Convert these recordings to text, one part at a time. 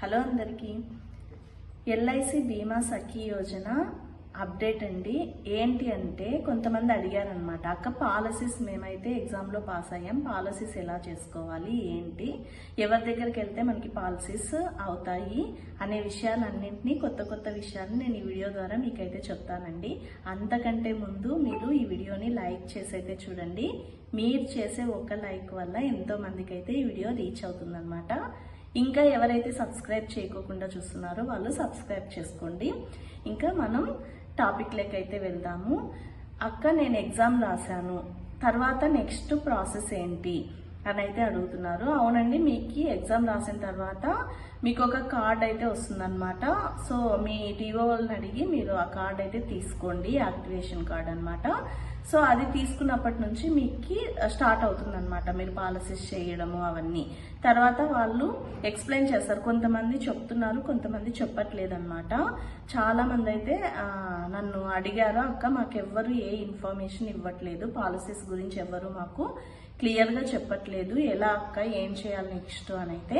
Hello అందరికీ. LIC బీమా సఖీ Yojana update అండి. ఏంటి అంటే కొంతమంది అడిగారనమాట, అక్క పాలసీస్ మేమైతే ఎగ్జామ్లో పాస్ అయ్యాం, పాలసీస్ ఎలా చేసుకోవాలి, ఏంటి, ఎవరి దగ్గరికి వెళ్తే మనకి పాలసీస్ అవుతాయి అనే విషయాలన్నింటినీ, కొత్త విషయాన్ని నేను ఈ వీడియో ద్వారా మీకైతే చెప్తానండి. అంతకంటే ముందు మీరు ఈ వీడియోని లైక్ చేసి అయితే చూడండి. మీరు చేసే ఒక లైక్ వల్ల ఎంతో మందికి అయితే ఈ వీడియో రీచ్ అవుతుందన్నమాట. ఇంకా ఎవరైతే సబ్స్క్రైబ్ చేయకోకుండా చూస్తున్నారో వాళ్ళు సబ్స్క్రైబ్ చేసుకోండి. ఇంకా మనం టాపిక్ లెక్కైతే వెళ్దాము. అక్క నేను ఎగ్జామ్ రాశాను, తర్వాత నెక్స్ట్ ప్రాసెస్ ఏంటి అని అయితే అడుగుతున్నారు. అవునండి, మీకు ఎగ్జామ్ రాసిన తర్వాత మీకు ఒక కార్డ్ అయితే వస్తుందన్నమాట. సో మీ డిఓ వాళ్ళని అడిగి మీరు ఆ కార్డ్ అయితే తీసుకోండి, యాక్టివేషన్ కార్డ్ అనమాట. సో అది తీసుకున్నప్పటి నుంచి మీకు స్టార్ట్ అవుతుందన్నమాట మీరు పాలసీస్ చేయడము అవన్నీ. తర్వాత వాళ్ళు ఎక్స్ప్లెయిన్ చేస్తారు. కొంతమంది చెప్తున్నారు, కొంతమంది చెప్పట్లేదు అనమాట. చాలా మంది అయితే నన్ను అడిగారు, అక్క మాకెవ్వరు ఏ ఇన్ఫర్మేషన్ ఇవ్వట్లేదు, పాలసీస్ గురించి ఎవ్వరు మాకు క్లియర్గా చెప్పట్లేదు, ఎలా అక్క ఏం చేయాలి నెక్స్ట్ అని అయితే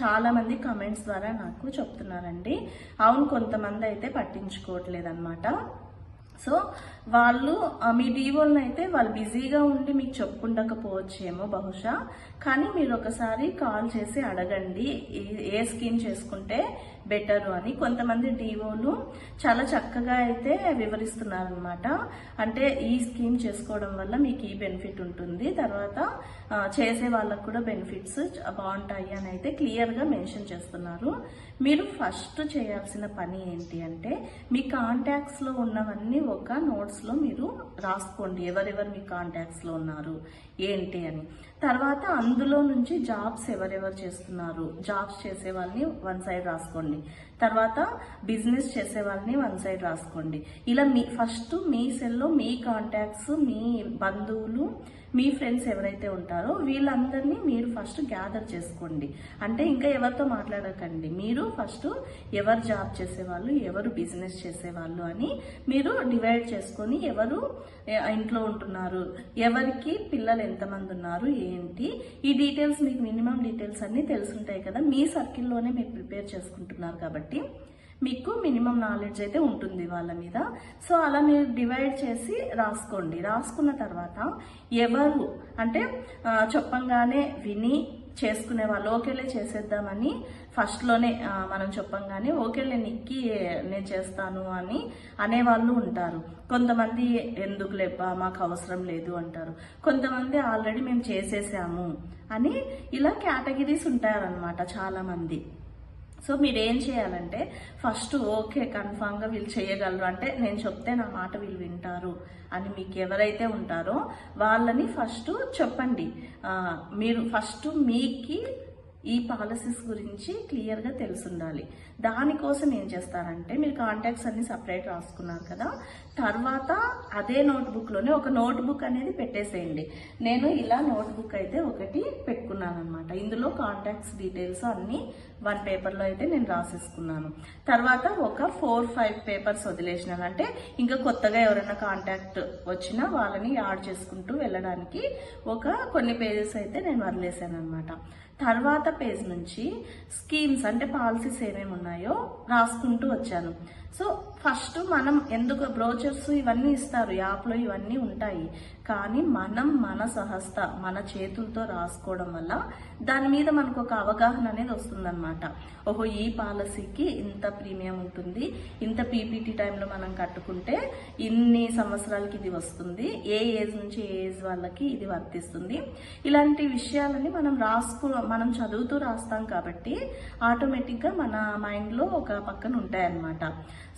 చాలా మంది కమెంట్స్ ద్వారా నాకు చెప్తున్నారండి. అవును, కొంతమంది అయితే పట్టించుకోవట్లేదు అనమాట. సో వాళ్ళు మీ డివోల్ని అయితే వాళ్ళు బిజీగా ఉండి మీకు చెప్పుకుండకపోవచ్చేమో బహుశా, కానీ మీరు ఒకసారి కాల్ చేసి అడగండి ఏ స్కీమ్ చేసుకుంటే బెటరు అని. కొంతమంది డివోలు చాలా చక్కగా అయితే వివరిస్తున్నారనమాట. అంటే ఈ స్కీమ్ చేసుకోవడం వల్ల మీకు ఈ బెనిఫిట్ ఉంటుంది, తర్వాత చేసే వాళ్ళకు కూడా బెనిఫిట్స్ బాగుంటాయి అని అయితే క్లియర్గా మెన్షన్ చేస్తున్నారు. మీరు ఫస్ట్ చేయాల్సిన పని ఏంటి అంటే మీ కాంటాక్ట్స్లో ఉన్నవన్నీ ఒక నోట్స్లో మీరు రాసుకోండి, ఎవరెవరు మీ కాంటాక్ట్స్లో ఉన్నారు ఏంటి అని. తర్వాత అందులో నుంచి జాబ్స్ ఎవరెవరు చేస్తున్నారు, జాబ్స్ చేసే వాళ్ళని వన్ సైడ్ రాసుకోండి. తర్వాత బిజినెస్ చేసే వాళ్ళని వన్ సైడ్ రాసుకోండి. ఇలా ఫస్ట్ మీ సెల్లో మీ కాంటాక్ట్స్, మీ బంధువులు, మీ ఫ్రెండ్స్ ఎవరైతే ఉంటారో వీళ్ళందరినీ మీరు ఫస్ట్ గ్యాదర్ చేసుకోండి. అంటే ఇంకా ఎవరితో మాట్లాడకండి, మీరు ఫస్ట్ ఎవరు జాబ్ చేసేవాళ్ళు, ఎవరు బిజినెస్ చేసేవాళ్ళు అని మీరు డివైడ్ చేసుకొని, ఎవరు ఇంట్లో ఉంటున్నారు, ఎవరికి పిల్లలు ఎంతమంది ఉన్నారు ఏంటి, ఈ డీటెయిల్స్ మీకు మినిమం డీటెయిల్స్ అన్నీ తెలుసుంటాయి కదా. మీ సర్కిల్లోనే మీరు ప్రిపేర్ చేసుకుంటున్నారు కాబట్టి మీకు మినిమం నాలెడ్జ్ అయితే ఉంటుంది వాళ్ళ మీద. సో అలా మీరు డివైడ్ చేసి రాసుకోండి. రాసుకున్న తర్వాత ఎవరు అంటే చెప్పంగానే విని చేసుకునే వాళ్ళు, ఓకేలే చేసేద్దామని ఫస్ట్లోనే మనం చెప్పంగానే ఓకేలే నిక్కి నేను చేస్తాను అని అనేవాళ్ళు ఉంటారు. కొంతమంది ఎందుకు లేపా మాకు అవసరం లేదు అంటారు. కొంతమంది ఆల్రెడీ మేము చేసేసాము అని ఇలా కేటగిరీస్ ఉంటారనమాట చాలా మంది. సో మీరు ఏం చేయాలంటే ఫస్ట్ ఓకే కన్ఫామ్గా వీళ్ళు చేయగలరు, అంటే నేను చెప్తే నా మాట వీళ్ళు వింటారు అని మీకు ఎవరైతే ఉంటారో వాళ్ళని ఫస్ట్ చెప్పండి. మీరు ఫస్ట్ మీకు ఈ పాలసీస్ గురించి క్లియర్గా తెలుసుండాలి. దానికోసం ఏం చేస్తారంటే మీరు కాంటాక్ట్స్ అన్ని సపరేట్ రాసుకున్నారు కదా, తర్వాత అదే నోట్బుక్లోనే ఒక నోట్బుక్ అనేది పెట్టేసేయండి. నేను ఇలా నోట్బుక్ అయితే ఒకటి పెట్టుకున్నాను అనమాట. ఇందులో కాంటాక్ట్స్ డీటెయిల్స్ అన్నీ వన్ పేపర్లో అయితే నేను రాసేసుకున్నాను. తర్వాత ఒక 4-5 పేపర్స్ వదిలేసినాను. అంటే ఇంకా కొత్తగా ఎవరైనా కాంటాక్ట్ వచ్చినా వాళ్ళని యాడ్ చేసుకుంటూ వెళ్ళడానికి కొన్ని పేజెస్ అయితే నేను వదిలేసాను అనమాట. తర్వాత పేజ్ నుంచి స్కీమ్స్ అంటే పాలసీస్ ఏమేమి ఉన్నాయో రాసుకుంటూ వచ్చాను. సో ఫస్ట్ మనం ఎందుకు బ్రోచర్స్ ఇవన్నీ ఇస్తారు, యాప్లో ఇవన్నీ ఉంటాయి, కానీ మనం మన సహస్త మన చేతులతో రాసుకోవడం వల్ల దాని మీద మనకు ఒక అవగాహన అనేది వస్తుందన్నమాట. ఓహో ఈ పాలసీకి ఇంత ప్రీమియం ఉంటుంది, ఇంత పీపీటీ టైంలో మనం కట్టుకుంటే ఇన్ని సంవత్సరాలకి ఇది వస్తుంది, ఏ ఏజ్ నుంచి ఏ ఏజ్ వాళ్ళకి ఇది వర్తిస్తుంది, ఇలాంటి విషయాలని మనం చదువుతూ రాస్తాం కాబట్టి ఆటోమేటిక్గా మన మైండ్లో ఒక పక్కన ఉంటాయన్నమాట.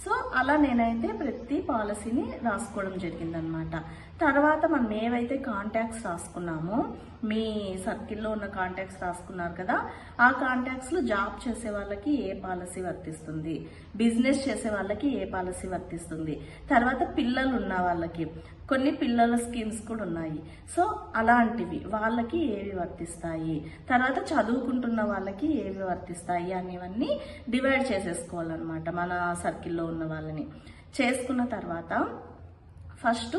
సో అలా నేనైతే ప్రతి పాలసీని రాసుకోవడం జరిగిందనమాట. తర్వాత మనం ఏవైతే కాంటాక్ట్స్ రాసుకున్నామో మీ సర్కిల్లో ఉన్న కాంటాక్ట్స్ రాసుకున్నారు కదా, ఆ కాంటాక్ట్స్లో జాబ్ చేసే వాళ్ళకి ఏ పాలసీ వర్తిస్తుంది, బిజినెస్ చేసే వాళ్ళకి ఏ పాలసీ వర్తిస్తుంది, తర్వాత పిల్లలు ఉన్న వాళ్ళకి కొన్ని పిల్లల స్కీమ్స్ కూడా ఉన్నాయి. సో అలాంటివి వాళ్ళకి ఏవి వర్తిస్తాయి, తర్వాత చదువుకుంటున్న వాళ్ళకి ఏవి వర్తిస్తాయి అనేవన్నీ డివైడ్ చేసేసుకోవాలన్నమాట మన సర్కిల్లో ఉన్న వాళ్ళని. చేసుకున్న తర్వాత ఫస్ట్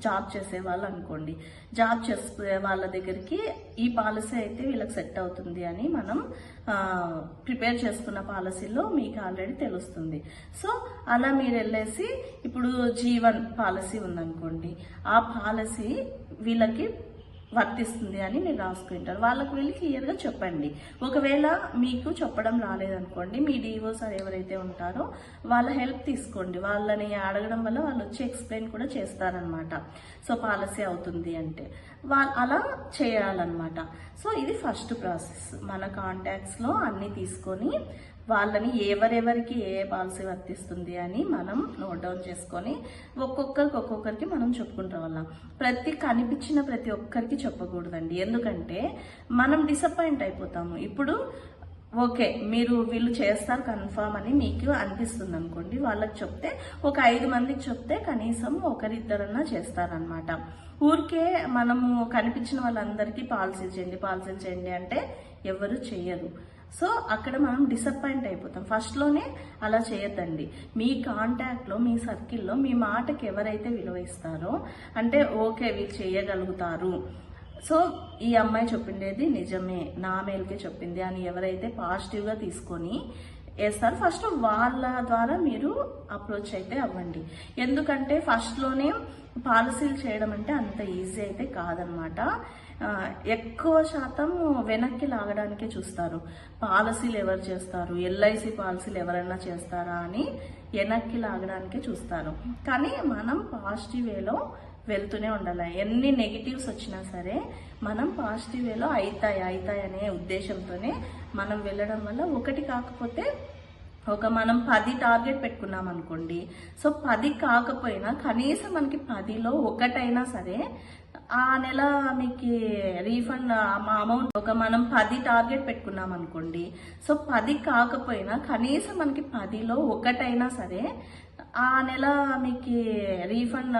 జాబ్ చేసే వాళ్ళు అనుకోండి, జాబ్ చేసే వాళ్ళ దగ్గరికి ఈ పాలసీ అయితే వీళ్ళకి సెట్ అవుతుంది అని మనం ప్రిపేర్ చేసుకున్న పాలసీలో మీకు ఆల్రెడీ తెలుస్తుంది. సో అలా మీరు వెళ్ళేసి ఇప్పుడు జీవన్ పాలసీ ఉందనుకోండి, ఆ పాలసీ వీళ్ళకి వర్తిస్తుంది అని మీరు రాసుకుంటారు. వాళ్ళకి వెళ్ళి క్లియర్గా చెప్పండి. ఒకవేళ మీకు చెప్పడం రాలేదనుకోండి, మీ డిఓ సార్ ఎవరైతే ఉంటారో వాళ్ళ హెల్ప్ తీసుకోండి. వాళ్ళని అడగడం వల్ల వాళ్ళు వచ్చి ఎక్స్ప్లెయిన్ కూడా చేస్తారనమాట. సో పాలసీ అవుతుంది అంటే అలా చేయాలన్నమాట. సో ఇది ఫస్ట్ ప్రాసెస్. మన కాంటాక్ట్స్లో అన్నీ తీసుకొని వాళ్ళని ఎవరెవరికి ఏ పాలసీ వర్తిస్తుంది అని మనం నోట్ డౌన్ చేసుకొని ఒక్కొక్కరికి మనం చెప్పుకుంటూ వాళ్ళం. కనిపించిన ప్రతి ఒక్కరికి చెప్పకూడదండి, ఎందుకంటే మనం డిసప్పాయింట్ అయిపోతాము. ఇప్పుడు ఓకే వీళ్ళు చేస్తారు కన్ఫర్మ్ అని మీకు అనిపిస్తుంది అనుకోండి, వాళ్ళకి చెప్తే ఒక 5 మందికి చెప్తే కనీసం ఒకరిద్దరన్నా చేస్తారనమాట. ఊరికే మనము కనిపించిన వాళ్ళందరికీ పాలసీలు చేయండి అంటే ఎవరు చేయరు. సో అక్కడ మనం డిసప్పాయింట్ అయిపోతాం. ఫస్ట్లోనే అలా చేయొద్దండి. మీ కాంటాక్ట్లో, మీ సర్కిల్లో మీ మాటకి ఎవరైతే విలువ ఇస్తారో, అంటే ఓకే వీళ్ళు చేయగలుగుతారు, సో ఈ అమ్మాయి చెప్పిండేది నిజమే, నా మేలుకే చెప్పింది అని ఎవరైతే పాజిటివ్గా తీసుకొని వేస్తారు, ఫస్ట్ వాళ్ళ ద్వారా మీరు అప్రోచ్ అయితే అవ్వండి. ఎందుకంటే ఫస్ట్లోనే పాలసీలు చేయడం అంటే అంత ఈజీ అయితే కాదనమాట. ఎక్కువ శాతం వెనక్కి లాగడానికే చూస్తారు. పాలసీలు ఎవరు చేస్తారు, ఎల్ఐసి పాలసీలు ఎవరైనా చేస్తారా అని వెనక్కి లాగడానికే చూస్తారు. కానీ మనం పాజిటివ్ వేలో వెళ్తూనే ఉండాలి. ఎన్ని నెగిటివ్స్ వచ్చినా సరే మనం పాజిటివ్ వేలో అవుతాయి అనే ఉద్దేశంతోనే మనం వెళ్ళడం వల్ల ఒకటి కాకపోతే మనం 10 టార్గెట్ పెట్టుకున్నాం అనుకోండి, సో 10 కాకపోయినా కనీసం మనకి 10లో ఒకటైనా సరే ఆ నెల మీకు రీఫండ్ అమౌంట్ మనం 10 టార్గెట్ పెట్టుకున్నాం అనుకోండి, సో 10 కాకపోయినా కనీసం మనకి 10లో ఒకటైనా సరే ఆ నెల మీకు రీఫండ్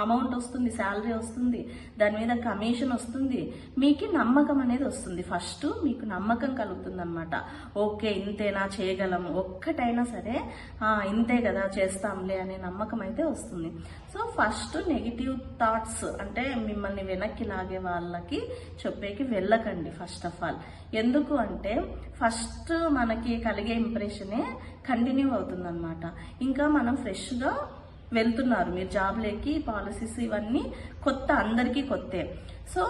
అమౌంట్ వస్తుంది, శాలరీ వస్తుంది, దాని మీద కమిషన్ వస్తుంది, మీకు నమ్మకం అనేది వస్తుంది. ఫస్ట్ మీకు నమ్మకం కలుగుతుంది అనమాట. ఓకే ఇంతేనా చేయగలము, ఒక్కటైనా సరే ఇంతే కదా చేస్తాంలే అనే నమ్మకం అయితే వస్తుంది. సో ఫస్ట్ నెగిటివ్ థాట్స్ అంటే మిమ్మల్ని వెనక్కి లాగే వాళ్ళకి చెప్పేకి వెళ్ళకండి ఫస్ట్ ఆఫ్ ఆల్. ఎందుకు అంటే ఫస్ట్ మనకి కలిగే ఇంప్రెషనే కంటిన్యూ అవుతుందన్నమాట. ఇంకా మనం ఫ్రెష్గా వెళ్తున్నారు, మీరు జాబ్లోకి పాలసీస్ ఇవన్నీ కొత్త, అందరికీ కొత్తే. సో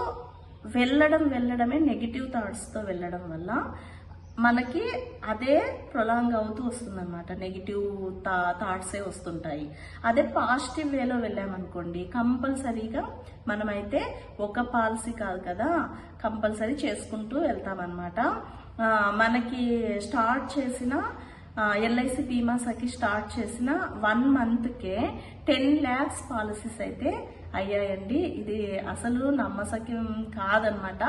వెళ్ళడమే నెగిటివ్ థాట్స్తో వెళ్ళడం వల్ల మనకి అదే ప్రొలాంగ్ అవుతూ వస్తుంది అనమాట. నెగిటివ్ థాట్సే వస్తుంటాయి. అదే పాజిటివ్ వేలో వెళ్ళామనుకోండి, కంపల్సరీగా మనమైతే ఒక పాలసీ కాదు కదా, కంపల్సరీ చేసుకుంటూ వెళ్తామన్నమాట. మనకి స్టార్ట్ చేసిన ఎల్ఐసి బీమా సఖి స్టార్ట్ చేసిన 1 మంత్కే 10 lakhs పాలసీస్ అయితే అయ్యాయండి. ఇది అసలు నమ్మసక్యం కాదనమాట.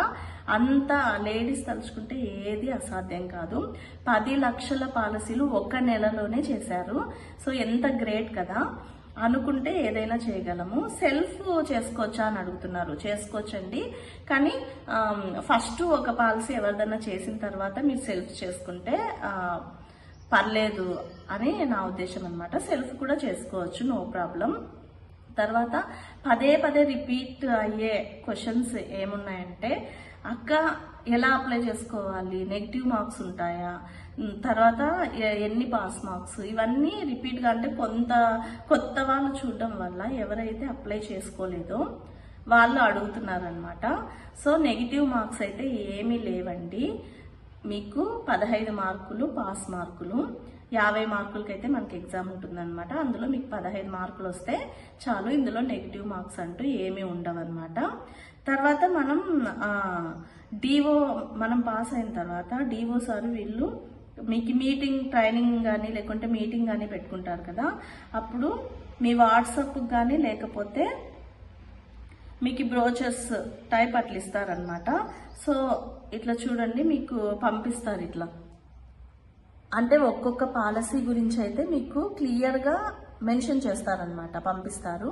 అంత లేడీస్ తలుచుకుంటే ఏది అసాధ్యం కాదు. 10 లక్షల పాలసీలు ఒక నెలలోనే చేశారు. సో ఎంత గ్రేట్ కదా. అనుకుంటే ఏదైనా చేయగలము. సెల్ఫ్ చేసుకోవచ్చా అని అడుగుతున్నారు, చేసుకోవచ్చండి. కానీ ఫస్ట్ ఒక పాలసీ ఎవరిదన్నా చేసిన తర్వాత మీరు సెల్ఫ్ చేసుకుంటే పర్లేదు అని నా ఉద్దేశం అనమాట. సెల్ఫ్ కూడా చేసుకోవచ్చు, నో ప్రాబ్లం. తర్వాత పదే రిపీట్ అయ్యే క్వశ్చన్స్ ఏమున్నాయంటే, అక్క ఎలా అప్లై చేసుకోవాలి, నెగిటివ్ మార్క్స్ ఉంటాయా, తర్వాత ఎన్ని పాస్ మార్క్స్, ఇవన్నీ రిపీట్గా అంటే కొత్త వాళ్ళు చూడడం వల్ల ఎవరైతే అప్లై చేసుకోలేదో వాళ్ళు అడుగుతున్నారనమాట. సో నెగిటివ్ మార్క్స్ అయితే ఏమీ లేవండి. మీకు 15 మార్కులు పాస్ మార్కులు, 50 మార్కులకైతే మనకి ఎగ్జామ్ ఉంటుందన్నమాట. అందులో మీకు 15 మార్కులు వస్తే చాలు. ఇందులో నెగిటివ్ మార్క్స్ అంటూ ఏమీ ఉండవన్నమాట. తర్వాత మనం పాస్ అయిన తర్వాత డిఓ సార్ వీళ్ళు మీకు మీటింగ్, ట్రైనింగ్ కానీ లేకుంటే మీటింగ్ కానీ పెట్టుకుంటారు కదా, అప్పుడు మీ వాట్సాప్కి కానీ లేకపోతే మీకు బ్రోచర్స్ టైప్ అట్లా ఇస్తారనమాట. సో ఇట్లా చూడండి, మీకు పంపిస్తారు ఇట్లా. అంటే ఒక్కొక్క పాలసీ గురించి అయితే మీకు క్లియర్గా మెన్షన్ చేస్తారనమాట, పంపిస్తారు.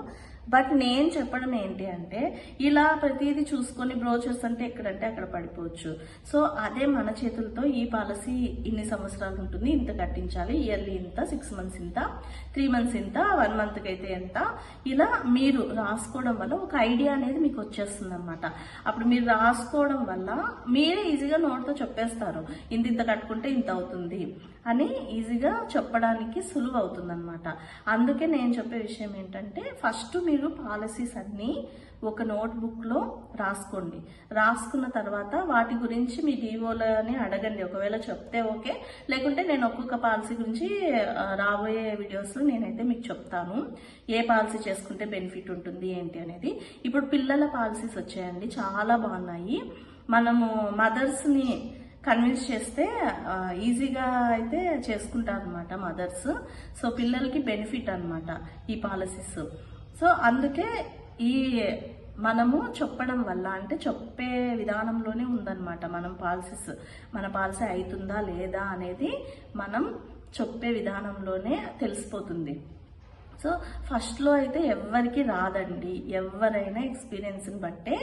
బట్ నేను చెప్పడం ఏంటి అంటే ఇలా ప్రతిదీ చూసుకొని బ్రోచర్స్ అంటే ఎక్కడంటే అక్కడ పడిపోవచ్చు. సో అదే మన చేతులతో ఈ పాలసీ ఇన్ని సంవత్సరాలు ఉంటుంది, ఇంత కట్టించాలి, ఇయర్లీ ఇంత, 6 మంత్స్ ఇంత, 3 మంత్స్ ఇంత, 1 మంత్కి అయితే ఎంత, ఇలా మీరు రాసుకోవడం వల్ల ఒక ఐడియా అనేది మీకు వచ్చేస్తుంది అనమాట. అప్పుడు మీరు రాసుకోవడం వల్ల మీరే ఈజీగా నోట్తో చెప్పేస్తారు, ఇంత కట్టుకుంటే ఇంత అవుతుంది అని ఈజీగా చెప్పడానికి సులువు అవుతుంది అనమాట. అందుకే నేను చెప్పే విషయం ఏంటంటే ఫస్ట్ మీరు పాలసీస్ అన్నీ ఒక నోట్బుక్లో రాసుకోండి. రాసుకున్న తర్వాత వాటి గురించి మీ డిఓలని అడగండి. ఒకవేళ చెప్తే ఓకే, లేకుంటే నేను ఒక్కొక్క పాలసీ గురించి రాబోయే వీడియోస్లో నేనైతే మీకు చెప్తాను ఏ పాలసీ చేసుకుంటే బెనిఫిట్ ఉంటుంది ఏంటి అనేది. ఇప్పుడు పిల్లల పాలసీస్ వచ్చాయండి, చాలా బాగున్నాయి. మనము మదర్స్ని కన్విన్స్ చేస్తే ఈజీగా అయితే చేసుకుంటారు అనమాట మదర్స్. సో పిల్లలకి బెనిఫిట్ అనమాట ఈ పాలసీస్. సో అందుకే ఈ మనము చెప్పడం వల్ల అంటే చెప్పే విధానంలోనే ఉందన్నమాట మన పాలసీ అవుతుందా లేదా అనేది మనం చెప్పే విధానంలోనే తెలిసిపోతుంది. సో ఫస్ట్లో అయితే ఎవరికి రాదండి, ఎవరైనా ఎక్స్పీరియన్స్ని బట్టే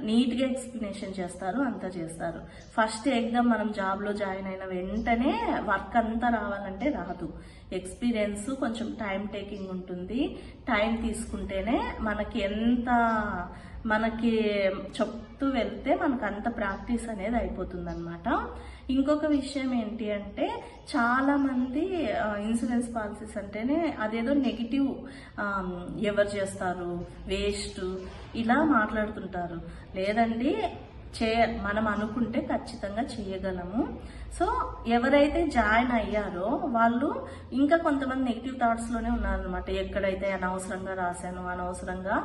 నీట్గా ఎక్స్ప్లెనేషన్ చేస్తారు, అంతా చేస్తారు. ఫస్ట్ ఎగ్జామ్ మనం జాబ్లో జాయిన్ అయిన వెంటనే వర్క్ అంతా రావాలంటే రాదు. ఎక్స్పీరియన్స్ కొంచెం టైం టేకింగ్ ఉంటుంది. టైం తీసుకుంటేనే మనకి చెప్తూ వెళ్తే మనకు అంత ప్రాక్టీస్ అనేది అయిపోతుంది అనమాట. ఇంకొక విషయం ఏంటి అంటే చాలా మంది ఇన్సూరెన్స్ పాలసీస్ అంటేనే అదేదో నెగిటివ్, ఎవరు చేస్తారు, వేస్ట్, ఇలా మాట్లాడుతుంటారు. లేదండి, మనం అనుకుంటే ఖచ్చితంగా చేయగలము. సో ఎవరైతే జాయిన్ అయ్యారో వాళ్ళు ఇంకా కొంతమంది నెగిటివ్ థాట్స్లోనే ఉన్నారనమాట. ఎక్కడైతే అనవసరంగా రాశాను, అనవసరంగా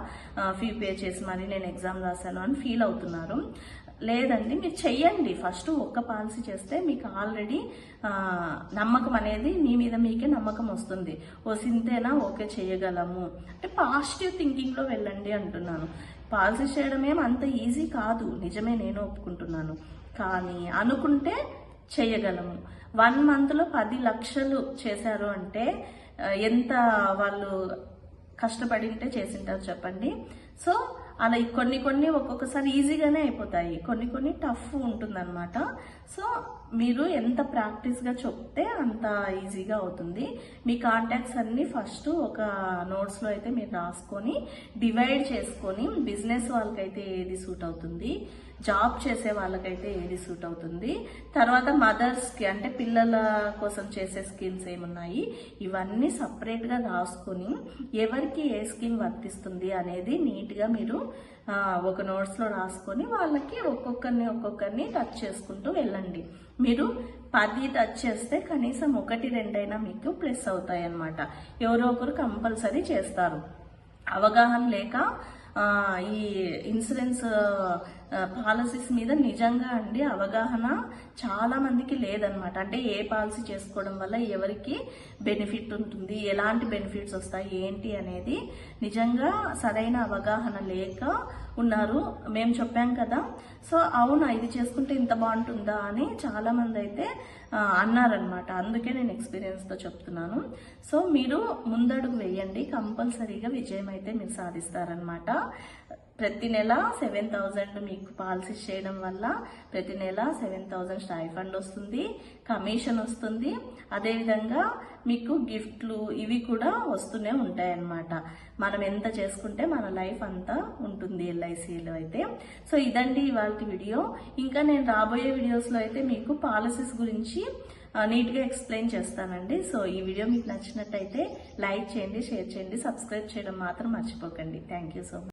ఫీ పే చేసి మరి నేను ఎగ్జామ్ రాశాను అని ఫీల్ అవుతున్నారు. లేదండి, మీరు చెయ్యండి. ఫస్ట్ ఒక్క పాలసీ చేస్తే మీకు ఆల్రెడీ నమ్మకం అనేది మీ మీద మీకే నమ్మకం వస్తుంది. సింతేనా, ఓకే చేయగలము అంటే పాజిటివ్ థింకింగ్లో వెళ్ళండి అంటున్నాను. పాలసీ చేయడం ఏం అంత ఈజీ కాదు, నిజమే, నేను ఒప్పుకుంటున్నాను. కానీ అనుకుంటే చేయగలము. 1 మంత్లో 10 లక్షలు చేశారు అంటే ఎంత వాళ్ళు కష్టపడి ఉంటే చేసింటారు చెప్పండి. సో అలా కొన్ని ఒక్కొక్కసారి ఈజీగానే అయిపోతాయి, కొన్ని టఫ్ ఉంటుందన్నమాట. సో మీరు ఎంత ప్రాక్టీస్గా చెప్తే అంత ఈజీగా అవుతుంది. మీ కాంటాక్ట్స్ అన్నీ ఫస్ట్ ఒక నోట్స్లో అయితే మీరు రాసుకొని డివైడ్ చేసుకొని, బిజినెస్ వాళ్ళకైతే ఏది సూట్ అవుతుంది, జాబ్ చేసే వాళ్ళకైతే ఏది సూట్ అవుతుంది, తర్వాత మదర్స్కి అంటే పిల్లల కోసం చేసే స్కీమ్స్ ఏమున్నాయి, ఇవన్నీ సపరేట్గా రాసుకొని ఎవరికి ఏ స్కీమ్ వర్తిస్తుంది అనేది నీట్గా మీరు ఒక నోట్స్లో రాసుకొని వాళ్ళకి ఒక్కొక్కరిని టచ్ చేసుకుంటూ వెళ్ళండి. మీరు 10 టచ్ చేస్తే కనీసం 1-2 మీకు ప్లస్ అవుతాయి అన్నమాట. ఎవరో ఒకరు కంపల్సరీ చేస్తారు. అవగాహన లేక ఈ ఇన్సూరెన్స్ పాలసీస్ మీద నిజంగా అండి అవగాహన చాలా మందికి లేదనమాట. అంటే ఏ పాలసీ చేసుకోవడం వల్ల ఎవరికి బెనిఫిట్ ఉంటుంది, ఎలాంటి బెనిఫిట్స్ వస్తాయి ఏంటి అనేది నిజంగా సరైన అవగాహన లేక ఉన్నారు. మేము చెప్పాం కదా, సో అవునా ఇది చేసుకుంటే ఇంత బాగుంటుందా అని చాలా మంది అయితే అన్నారనమాట. అందుకే నేను ఎక్స్పీరియన్స్తో చెప్తున్నాను. సో మీరు ముందడుగు వేయండి, కంపల్సరీగా విజయం అయితే మీరు సాధిస్తారనమాట. ప్రతి నెల 7,000 మీకు పాలసీ చేయడం వల్ల ప్రతి నెల 7,000 స్టైఫండ్ వస్తుంది, కమిషన్ వస్తుంది. అదేవిధంగా మీకు గిఫ్ట్లు ఇవి కూడా వస్తూనే ఉంటాయి అన్నమాట. మనం ఎంత చేసుకుంటే మన లైఫ్ అంతా ఉంటుంది ఎల్ఐసిలో అయితే. సో ఇదండి ఇవాళ వీడియో. ఇంకా నేను రాబోయే వీడియోస్లో అయితే మీకు పాలసీస్ గురించి నీట్గా ఎక్స్ప్లెయిన్ చేస్తానండి. సో ఈ వీడియో మీకు నచ్చినట్టయితే లైక్ చేయండి, షేర్ చేయండి, సబ్స్క్రైబ్ చేయడం మాత్రం మర్చిపోకండి. Thank you so much.